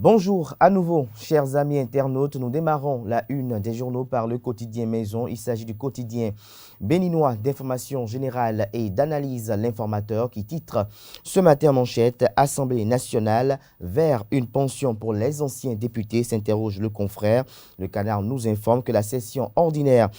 Bonjour à nouveau, chers amis internautes. Nous démarrons la une des journaux par le quotidien Maison. Il s'agit du quotidien béninois d'information générale et d'analyse L'Informateur qui titre ce matin en manchette « Assemblée nationale vers une pension pour les anciens députés », s'interroge le confrère. Le Canard nous informe que la session ordinaire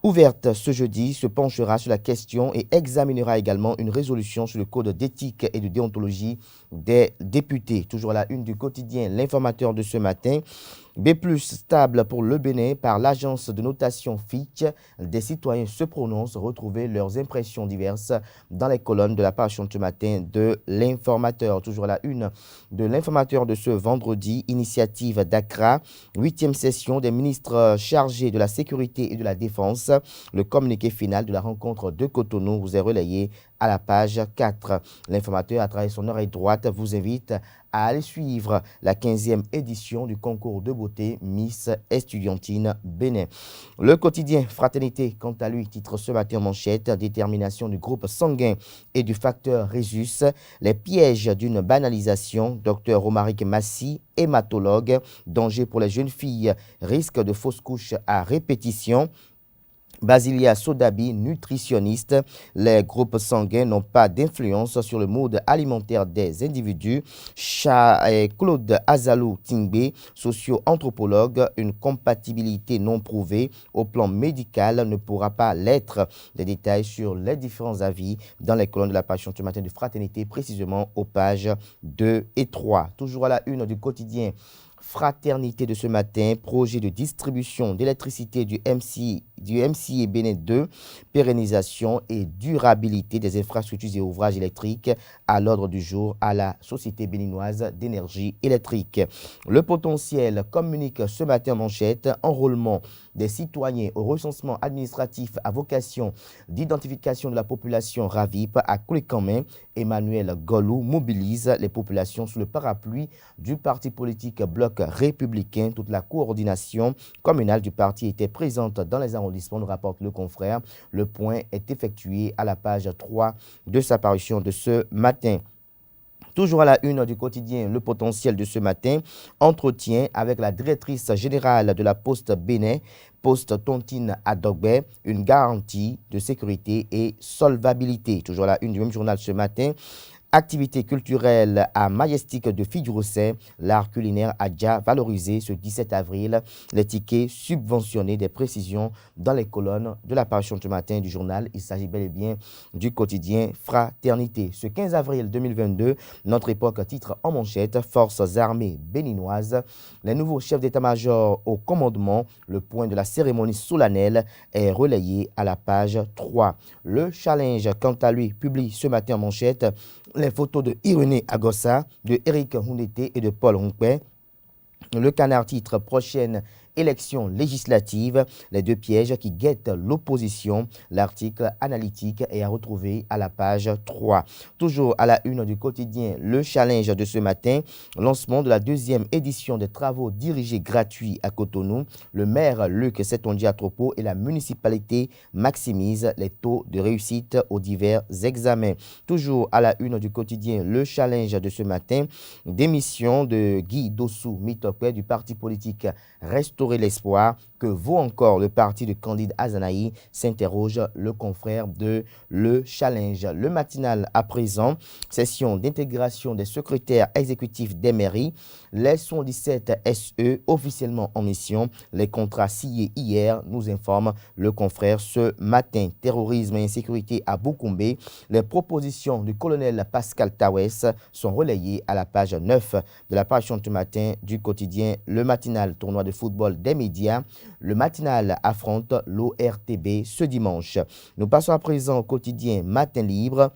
ouverte ce jeudi se penchera sur la question et examinera également une résolution sur le code d'éthique et de déontologie des députés. Toujours à la une du quotidien L'Informateur de ce matin. B+, stable pour le Bénin par l'agence de notation Fitch. Des citoyens se prononcent, retrouver leurs impressions diverses dans les colonnes de la page de ce matin de L'Informateur. Toujours à la une de L'Informateur de ce vendredi, initiative d'Accra, 8e session des ministres chargés de la sécurité et de la défense. Le communiqué final de la rencontre de Cotonou vous est relayé à la page 4. L'Informateur, à travers son oreille droite, vous invite à aller suivre la 15e édition du concours de beauté Miss Estudiantine Bénin. Le quotidien Fraternité, quant à lui, titre ce matin en manchette « Détermination du groupe sanguin et du facteur Rhésus, les pièges d'une banalisation ». Dr Romaric Massy, hématologue, danger pour les jeunes filles, risque de fausses couches à répétition. Basilia Sodabi, nutritionniste, les groupes sanguins n'ont pas d'influence sur le mode alimentaire des individus. Claude Azalou Tingbe, socio-anthropologue, une compatibilité non prouvée au plan médical ne pourra pas l'être. Des détails sur les différents avis dans les colonnes de la page ce matin de Fraternité, précisément aux pages 2 et 3. Toujours à la une du quotidien Fraternité de ce matin, projet de distribution d'électricité du MCA Bénin 2, pérennisation et durabilité des infrastructures et ouvrages électriques à l'ordre du jour à la Société béninoise d'énergie électrique. Le potentiel communique ce matin en manchette, enrôlement des citoyens au recensement administratif à vocation d'identification de la population RAVIP à Koulikanmen. Emmanuel Golou mobilise les populations sous le parapluie du parti politique Bloc républicain. Toute la coordination communale du parti était présente dans les arrondissements, nous rapporte le confrère. Le point est effectué à la page 3 de sa parution de ce matin. Toujours à la une du quotidien Le Potentiel de ce matin, entretien avec la directrice générale de la Poste Bénin, Poste Tontine Adogbe, une garantie de sécurité et solvabilité. Toujours à la une du même journal ce matin, activité culturelle à Majestic de Fidjourosset, l'art culinaire a déjà valorisé ce 17 avril les tickets subventionnés, des précisions dans les colonnes de la parution ce matin du journal. Il s'agit bel et bien du quotidien Fraternité. Ce 15 avril 2022, Notre Époque titre en manchette Forces armées béninoises. Les nouveaux chefs d'état-major au commandement. Le point de la cérémonie solennelle est relayé à la page 3. Le Challenge, quant à lui, publie ce matin en manchette les photos de Irénée Agossa, de Eric Hundete et de Paul Ronquet. Le Canard titre prochaine élection législative, les deux pièges qui guettent l'opposition. L'article analytique est à retrouver à la page 3. Toujours à la une du quotidien Le Challenge de ce matin, lancement de la 2e édition des travaux dirigés gratuits à Cotonou. Le maire Luc Setonji-Atropo et la municipalité maximisent les taux de réussite aux divers examens. Toujours à la une du quotidien Le Challenge de ce matin, démission de Guy Dossou Mitopé du parti politique Restaurer l'espoir. Que vaut encore le parti de Candide Azanaï, s'interroge le confrère de Le Challenge. Le matinal à présent, session d'intégration des secrétaires exécutifs des mairies. Les 77 SE officiellement en mission. Les contrats signés hier, nous informe le confrère ce matin. Terrorisme et insécurité à Boukoumbe. Les propositions du colonel Pascal Tawès sont relayées à la page 9 de la page ce matin du quotidien Le Matinal, tournoi de football des médias. Le matinal affronte l'ORTB ce dimanche. Nous passons à présent au quotidien Matin Libre.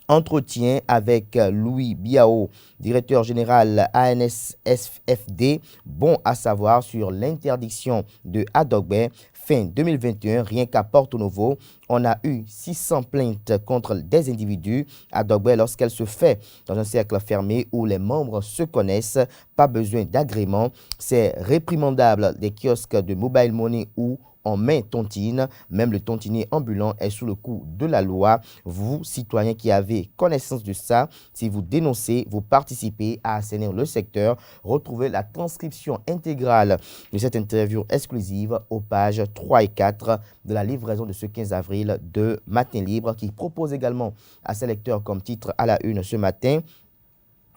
Entretien avec Louis Biao, directeur général ANSFD. Bon à savoir sur l'interdiction de Adogbe. Fin 2021, rien qu'à Porto Novo, on a eu 600 plaintes contre des individus à Dogbe lorsqu'elle se fait dans un cercle fermé où les membres se connaissent, pas besoin d'agrément. C'est réprimandable des kiosques de mobile money où en main tontine. Même le tontinier ambulant est sous le coup de la loi. Vous, citoyens qui avez connaissance de ça, si vous dénoncez, vous participez à assainir le secteur. Retrouvez la transcription intégrale de cette interview exclusive aux pages 3 et 4 de la livraison de ce 15 avril de Matin Libre, qui propose également à ses lecteurs comme titre à la une ce matin: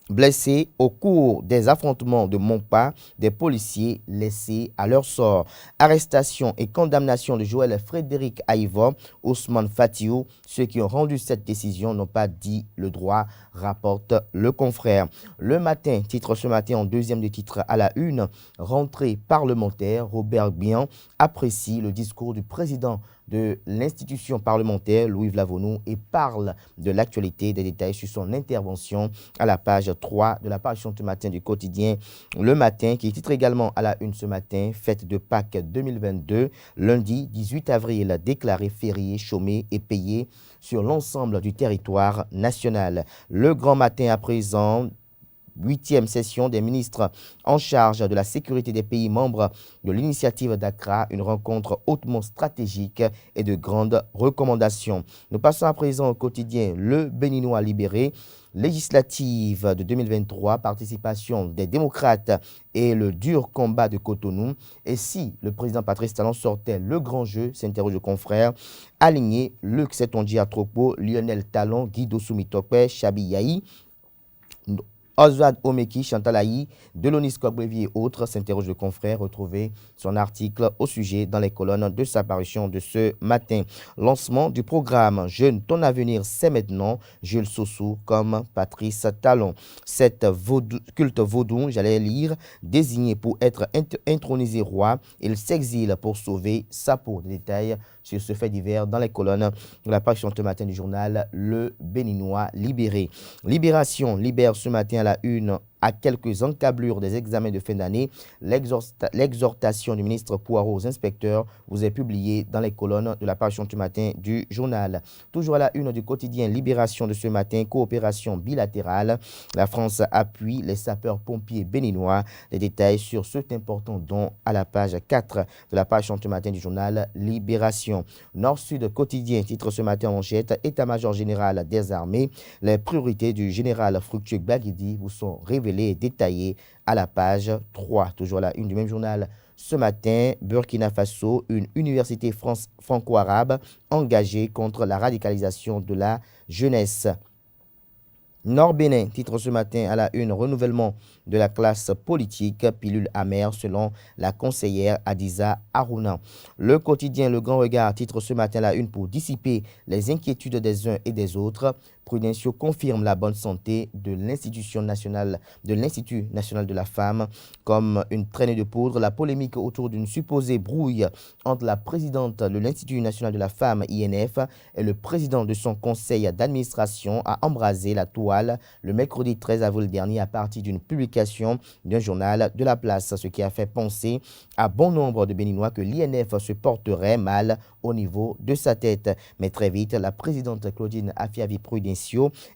blessés au cours des affrontements de Montpa, des policiers laissés à leur sort. Arrestation et condamnation de Joël Frédéric Aïva, Ousmane Fatiou. Ceux qui ont rendu cette décision n'ont pas dit le droit, rapporte le confrère. Le Matin titre ce matin en deuxième de titre à la une: rentrée parlementaire. Robert Bian apprécie le discours du président de l'institution parlementaire, Louis Vlavonou, et parle de l'actualité. Des détails sur son intervention à la page 3 de la parution ce matin du quotidien Le Matin, qui titre également à la une ce matin: fête de Pâques 2022, lundi 18 avril, déclaré férié, chômé et payé sur l'ensemble du territoire national. Le Grand Matin à présent: 8e session des ministres en charge de la sécurité des pays membres de l'initiative d'Accra, une rencontre hautement stratégique et de grandes recommandations. Nous passons à présent au quotidien Le Béninois libéré. Législative de 2023, participation des démocrates et le dur combat de Cotonou. Et si le président Patrice Talon sortait le grand jeu, s'interroge le confrère. Aligné, Luc Setonji Atropo, Lionel Talon, Guido Soumitokwe, Chabi Yahi, Oswald Omeki, Chantal Aïe, Delonis Kobrevi et autres, s'interroge le confrère. Retrouvez son article au sujet dans les colonnes de sa parution de ce matin. Lancement du programme Jeune, ton avenir, c'est maintenant. Jules Sossou comme Patrice Talon. Cette culte vaudou, j'allais lire, désigné pour être intronisé roi, il s'exile pour sauver sa peau. Des détails sur ce fait divers dans les colonnes de la parution ce matin du journal Le Béninois libéré. Libération libère ce matin à la une, à quelques encablures des examens de fin d'année, l'exhortation du ministre Poirot aux inspecteurs vous est publiée dans les colonnes de la parution ce matin du journal. Toujours à la une du quotidien Libération de ce matin: coopération bilatérale. La France appuie les sapeurs-pompiers béninois. Les détails sur cet important don à la page 4 de la parution ce matin du journal Libération. Nord-Sud quotidien titre ce matin en manchette: état-major général des armées. Les priorités du général Fructueux Baguidi vous sont révélées et détaillées à la page 3. Toujours la une du même journal ce matin: Burkina Faso, une université franco-arabe engagée contre la radicalisation de la jeunesse. Nord-Bénin titre ce matin à la une: renouvellement de la classe politique, pilule amère selon la conseillère Adiza Aruna. Le quotidien Le Grand Regard titre ce matin à la une: pour dissiper les inquiétudes des uns et des autres, Prudencio confirme la bonne santé de l'Institut national de la femme. Comme une traînée de poudre, la polémique autour d'une supposée brouille entre la présidente de l'Institut national de la femme, INF, et le président de son conseil d'administration a embrasé la toile le mercredi 13 avril dernier à partir d'une publication d'un journal de la place, ce qui a fait penser à bon nombre de Béninois que l'INF se porterait mal au niveau de sa tête. Mais très vite, la présidente Claudine Afiavi Prudencio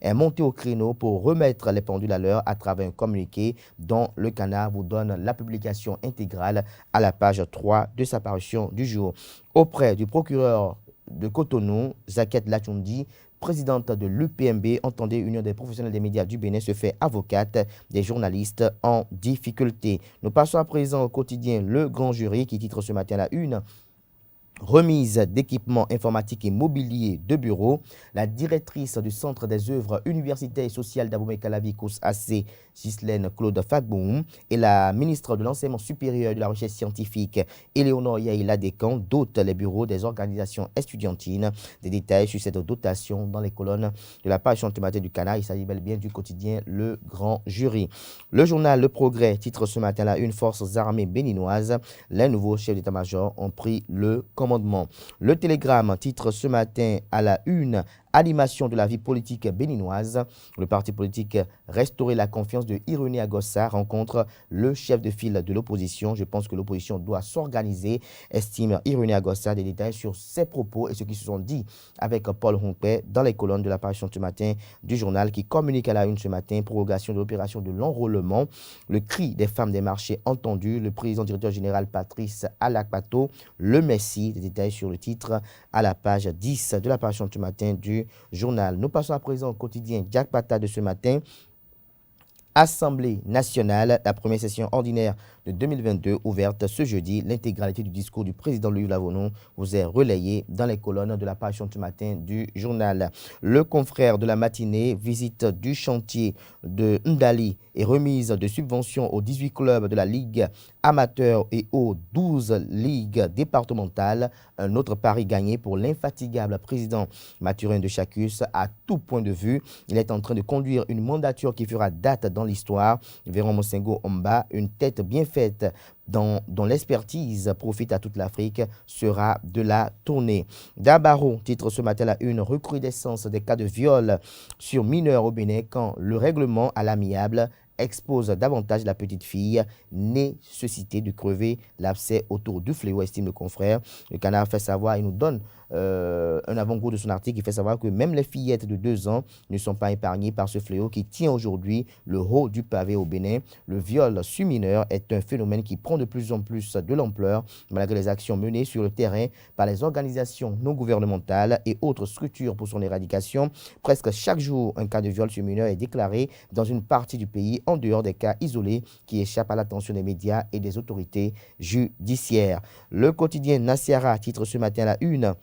est montée au créneau pour remettre les pendules à l'heure à travers un communiqué dont le Canard vous donne la publication intégrale à la page 3 de sa parution du jour. Auprès du procureur de Cotonou, Zaket Lachundi, présidente de l'UPMB, entendez Union des professionnels des médias du Bénin, se fait avocate des journalistes en difficulté. Nous passons à présent au quotidien Le Grand Jury, qui titre ce matin à la une: remise d'équipements informatiques et mobilier de bureau. La directrice du Centre des œuvres universitaires et sociales d'Abomey-Calavi, AC, Ghislaine Claude Fagboum, et la ministre de l'Enseignement supérieur et de la Recherche scientifique, Éléonore Yaïla Descamps, dotent les bureaux des organisations estudiantines. Des détails sur cette dotation dans les colonnes de la page ce matin du Canard. Il s'agit bel et bien du quotidien Le Grand Jury. Le journal Le Progrès titre ce matin là: une forces armées béninoises. Les nouveaux chefs d'état-major ont pris le commandement. Le Télégramme titre ce matin à la une: animation de la vie politique béninoise. Le parti politique Restaurer la confiance de Irénée Agossa rencontre le chef de file de l'opposition. Je pense que l'opposition doit s'organiser, estime Irénée Agossa. Des détails sur ses propos et ce qui se sont dit avec Paul Humpé dans les colonnes de la parution ce matin du journal qui communique à la une ce matin. Prorogation de l'opération de l'enrôlement. Le cri des femmes des marchés entendu. Le président directeur général Patrice Alakpato, le Messie. Des détails sur le titre à la page 10 de la parution ce matin du journal. Nous passons à présent au quotidien Jack Pata de ce matin. Assemblée nationale, la première session ordinaire de 2022 ouverte ce jeudi. L'intégralité du discours du président Louis Lavonou vous est relayée dans les colonnes de la parution ce matin du journal. Le confrère de la matinée, visite du chantier de Ndali et remise de subventions aux 18 clubs de la Ligue amateur et aux 12 ligues départementales. Un autre pari gagné pour l'infatigable président Mathurin de Chacus à tout point de vue. Il est en train de conduire une mandature qui fera date dans l'histoire. Véron Mosengo Omba, une tête bien faite dont l'expertise profite à toute l'Afrique, sera de la tournée. Dabaro titre ce matin la une, recrudescence des cas de viol sur mineurs au Bénin quand le règlement à l'amiable expose davantage la petite fille, nécessité de crever l'abcès autour du fléau, estime le confrère. Le Canard fait savoir, il nous donne un avant-goût de son article, il fait savoir que même les fillettes de 2 ans ne sont pas épargnées par ce fléau qui tient aujourd'hui le haut du pavé au Bénin. Le viol sur mineur est un phénomène qui prend de plus en plus de l'ampleur malgré les actions menées sur le terrain par les organisations non gouvernementales et autres structures pour son éradication. Presque chaque jour, un cas de viol sur mineur est déclaré dans une partie du pays en dehors des cas isolés qui échappent à l'attention des médias et des autorités judiciaires. Le quotidien Nasiara titre ce matin la une.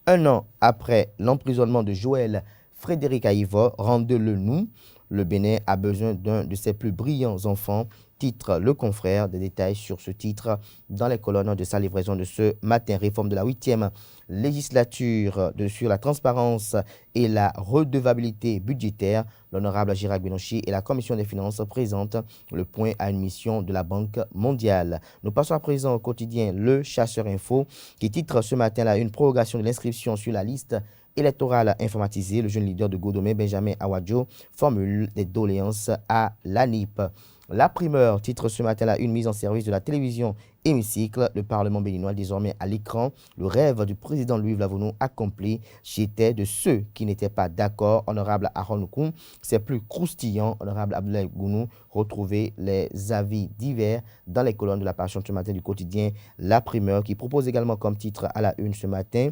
1 an après l'emprisonnement de Joël Frédéric Aïva, rendez-le nous. Le Bénin a besoin d'un de ses plus brillants enfants, titre le confrère. Des détails sur ce titre dans les colonnes de sa livraison de ce matin. Réforme de la 8e législature sur la transparence et la redevabilité budgétaire. L'honorable Gérard Benochi et la commission des finances présentent le point à une mission de la Banque mondiale. Nous passons à présent au quotidien Le Chasseur Info qui titre ce matin là une prorogation de l'inscription sur la liste électorale informatisée. Le jeune leader de Godomé, Benjamin Awadjo, formule des doléances à l'ANIP. La primeur titre ce matin là une mise en service de la télévision Hémicycle. Le Parlement béninois désormais à l'écran. Le rêve du président Louis Lavonou accompli. J'étais de ceux qui n'étaient pas d'accord. Honorable Aaron Koum, c'est plus croustillant. Honorable Abdoulaye Gounou, retrouvez les avis divers dans les colonnes de la parution ce matin du quotidien La Primeur qui propose également comme titre à la une ce matin.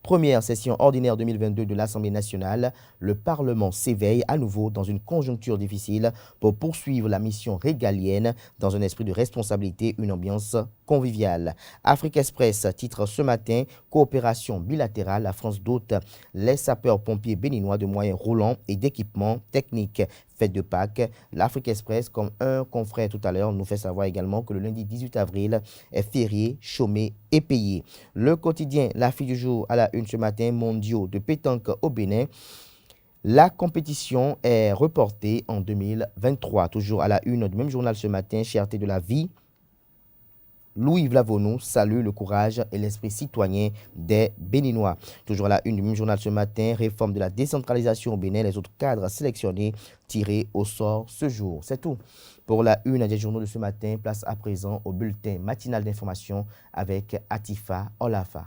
Première session ordinaire 2022 de l'Assemblée nationale, le Parlement s'éveille à nouveau dans une conjoncture difficile pour poursuivre la mission régalienne dans un esprit de responsabilité, une ambiance conviviale. Afrique Express titre ce matin, coopération bilatérale, la France dote les sapeurs-pompiers béninois de moyens roulants et d'équipements techniques. Fête de Pâques, l'Afrique Express, comme un confrère tout à l'heure, nous fait savoir également que le lundi 18 avril est férié, chômé et payé. Le quotidien, la fille du jour à la une ce matin, mondiaux de pétanque au Bénin. La compétition est reportée en 2023. Toujours à la une du même journal ce matin, cherté de la vie. Louis Lavonou salue le courage et l'esprit citoyen des Béninois. Toujours à la une du même journal ce matin, réforme de la décentralisation au Bénin, les autres cadres sélectionnés tirés au sort ce jour. C'est tout pour la une des journaux de ce matin. Place à présent au bulletin matinal d'information avec Atifa Olafa.